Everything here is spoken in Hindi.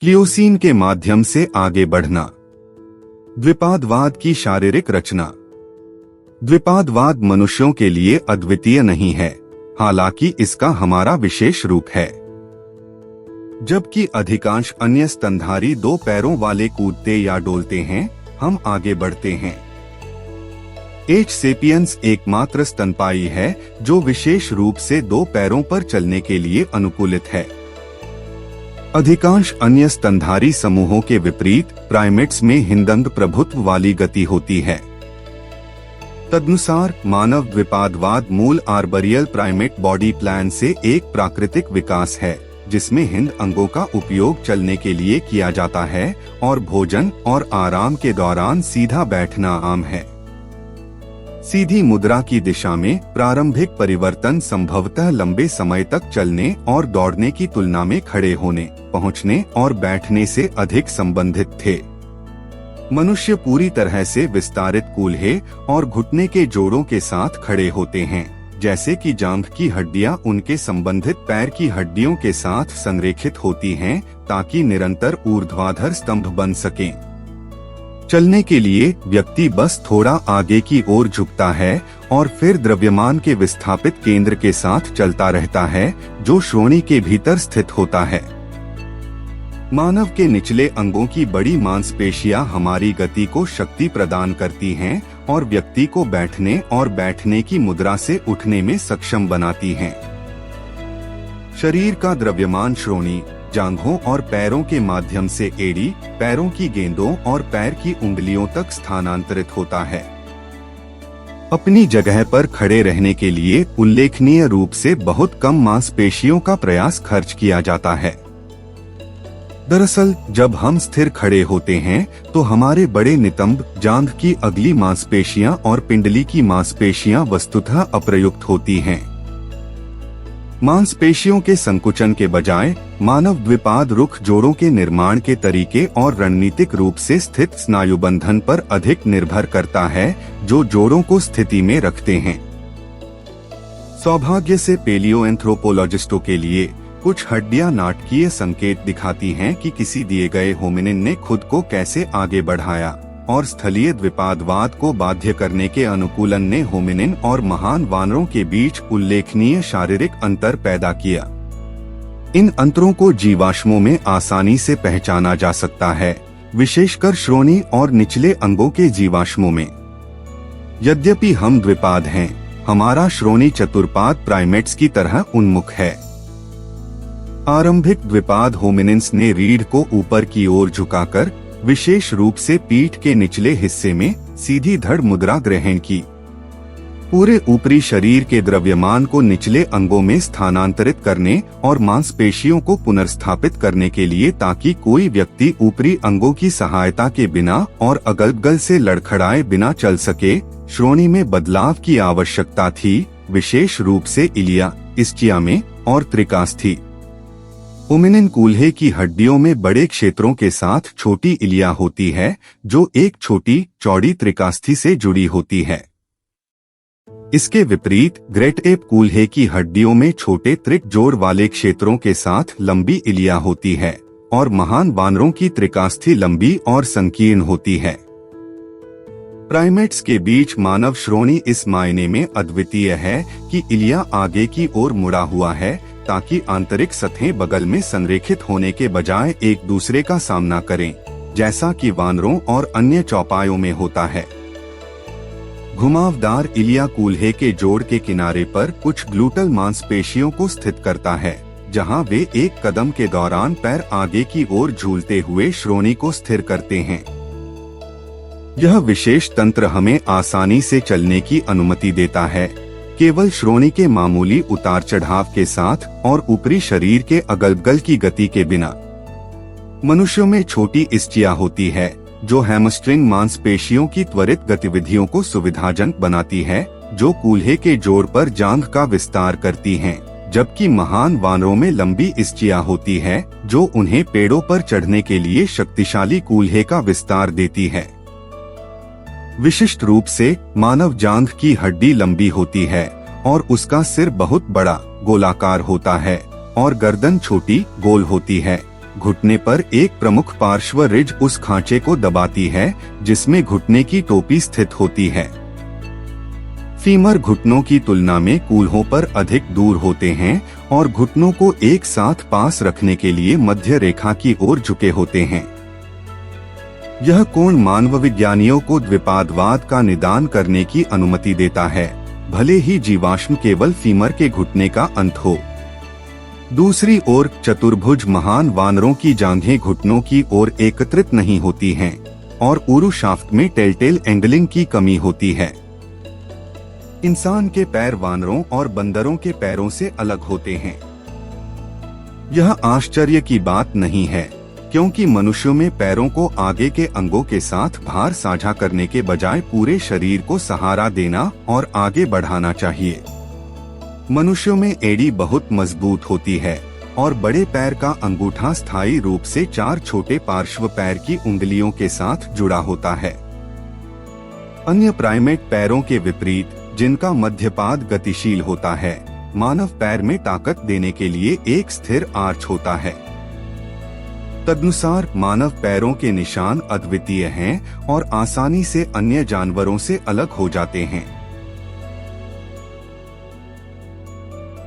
प्लियोसीन के माध्यम से आगे बढ़ना। द्विपादवाद की शारीरिक रचना। द्विपादवाद मनुष्यों के लिए अद्वितीय नहीं है, हालांकि इसका हमारा विशेष रूप है। जबकि अधिकांश अन्य स्तनधारी दो पैरों वाले कूदते या डोलते हैं, हम आगे बढ़ते हैं। एच सेपियंस एकमात्र स्तनपायी है जो विशेष रूप से दो पैरों पर चलने के लिए अनुकूलित है। अधिकांश अन्य स्तनधारी समूहों के विपरीत प्राइमेट्स में हिंदंग प्रभुत्व वाली गति होती है। तदनुसार मानव द्विपादवाद मूल आर्बोरियल प्राइमेट बॉडी प्लान से एक प्राकृतिक विकास है, जिसमें हिंद अंगों का उपयोग चलने के लिए किया जाता है और भोजन और आराम के दौरान सीधा बैठना आम है। सीधी मुद्रा की दिशा में प्रारंभिक परिवर्तन संभवतः लंबे समय तक चलने और दौड़ने की तुलना में खड़े होने, पहुंचने और बैठने से अधिक संबंधित थे। मनुष्य पूरी तरह से विस्तारित कूल्हे और घुटने के जोड़ों के साथ खड़े होते हैं, जैसे कि जांघ की हड्डियां उनके संबंधित पैर की हड्डियों के साथ संरेखित होती हैं, ताकि निरंतर ऊर्ध्वाधर स्तंभ बन सकें। चलने के लिए व्यक्ति बस थोड़ा आगे की ओर झुकता है और फिर द्रव्यमान के विस्थापित केंद्र के साथ चलता रहता है, जो श्रोणि के भीतर स्थित होता है। मानव के निचले अंगों की बड़ी मांसपेशियां हमारी गति को शक्ति प्रदान करती हैं और व्यक्ति को बैठने और बैठने की मुद्रा से उठने में सक्षम बनाती हैं। शरीर का द्रव्यमान श्रोणि, जांघों और पैरों के माध्यम से एड़ी, पैरों की गेंदों और पैर की उंगलियों तक स्थानांतरित होता है। अपनी जगह पर खड़े रहने के लिए उल्लेखनीय रूप से बहुत कम मांसपेशियों का प्रयास खर्च किया जाता है। दरअसल जब हम स्थिर खड़े होते हैं तो हमारे बड़े नितंब, जांघ की अगली मांसपेशियां और पिंडली की मांसपेशियां वस्तुतः अप्रयुक्त होती हैं। मांसपेशियों के संकुचन के बजाय मानव द्विपाद रुख जोड़ों के निर्माण के तरीके और रणनीतिक रूप से स्थित स्नायुबंधन पर अधिक निर्भर करता है, जो जोड़ों को स्थिति में रखते हैं। सौभाग्य से पेलियोएंथ्रोपोलॉजिस्टों के लिए कुछ हड्डियां नाटकीय संकेत दिखाती हैं कि किसी दिए गए होमिनिन ने खुद को कैसे आगे बढ़ाया, और स्थलीय द्विपादवाद को बाध्य करने के अनुकूलन ने होमिनिन और महान वानरों के बीच उल्लेखनीय शारीरिक अंतर पैदा किया। इन अंतरों को जीवाश्मों में आसानी से पहचाना जा सकता है, विशेषकर श्रोणि और निचले अंगों के जीवाश्मों में। यद्यपि हम द्विपाद हैं, हमारा श्रोणि चतुर्पाद प्राइमेट्स की तरह उन्मुख है। आरंभिक द्विपाद होमिनिन्स ने रीढ़ को ऊपर की ओर झुकाकर, विशेष रूप से पीठ के निचले हिस्से में सीधी धड़ मुद्रा ग्रहण की। पूरे ऊपरी शरीर के द्रव्यमान को निचले अंगों में स्थानांतरित करने और मांसपेशियों को पुनर्स्थापित करने के लिए, ताकि कोई व्यक्ति ऊपरी अंगों की सहायता के बिना और अगल-बगल से लड़खड़ाए बिना चल सके, श्रोणि में बदलाव की आवश्यकता थी, विशेष रूप से इलिया, इस्चिया में और त्रिकास्थी। होमिनिन कूल्हे की हड्डियों में बड़े क्षेत्रों के साथ छोटी इलिया होती है, जो एक छोटी चौड़ी त्रिकास्थी से जुड़ी होती है। इसके विपरीत ग्रेट एप कूल्हे की हड्डियों में छोटे त्रिक जोड़ वाले क्षेत्रों के साथ लंबी इलिया होती है, और महान वानरों की त्रिकास्थी लंबी और संकीर्ण होती है। प्राइमेट्स के बीच मानव श्रोणि इस मायने में अद्वितीय है कि इलिया आगे की ओर मुड़ा हुआ है, ताकि आंतरिक सतहें बगल में संरेखित होने के बजाय एक दूसरे का सामना करें, जैसा कि वानरों और अन्य चौपायों में होता है। घुमावदार इलिया कूल्हे के जोड़ के किनारे पर कुछ ग्लूटल मांसपेशियों को स्थित करता है, जहां वे एक कदम के दौरान पैर आगे की ओर झूलते हुए श्रोणि को स्थिर करते हैं। यह विशेष तंत्र हमें आसानी से चलने की अनुमति देता है, केवल श्रोणि के मामूली उतार चढ़ाव के साथ और ऊपरी शरीर के अगल-बगल की गति के बिना। मनुष्यों में छोटी इस्चिया होती है, जो हैमस्ट्रिंग मांसपेशियों की त्वरित गतिविधियों को सुविधाजनक बनाती है, जो कूल्हे के जोड़ पर जांघ का विस्तार करती हैं, जबकि महान वानरों में लंबी इस्चिया होती है, जो उन्हें पेड़ों पर चढ़ने के लिए शक्तिशाली कूल्हे का विस्तार देती है। विशिष्ट रूप से मानव जांघ की हड्डी लंबी होती है और उसका सिर बहुत बड़ा गोलाकार होता है और गर्दन छोटी गोल होती है, घुटने पर एक प्रमुख पार्श्व रिज उस खांचे को दबाती है जिसमें घुटने की टोपी स्थित होती है। फीमर घुटनों की तुलना में कूल्हों पर अधिक दूर होते हैं और घुटनों को एक साथ पास रखने के लिए मध्य रेखा की ओर झुके होते हैं। यह कोण मानवविज्ञानियों को द्विपादवाद का निदान करने की अनुमति देता है, भले ही जीवाश्म केवल फीमर के घुटने का अंत हो। दूसरी ओर चतुर्भुज महान वानरों की जांघें घुटनों की ओर एकत्रित नहीं होती हैं और ऊरू शाफ्ट में टेलटेल एंगलिंग की कमी होती है। इंसान के पैर वानरों और बंदरों के पैरों से अलग होते हैं। यह आश्चर्य की बात नहीं है, क्योंकि मनुष्यों में पैरों को आगे के अंगों के साथ भार साझा करने के बजाय पूरे शरीर को सहारा देना और आगे बढ़ाना चाहिए। मनुष्यों में एड़ी बहुत मजबूत होती है और बड़े पैर का अंगूठा स्थायी रूप से 4 छोटे पार्श्व पैर की उंगलियों के साथ जुड़ा होता है। अन्य प्राइमेट पैरों के विपरीत, जिनका मध्यपाद गतिशील होता है, मानव पैर में ताकत देने के लिए एक स्थिर आर्च होता है। तदनुसार मानव पैरों के निशान अद्वितीय हैं और आसानी से अन्य जानवरों से अलग हो जाते हैं।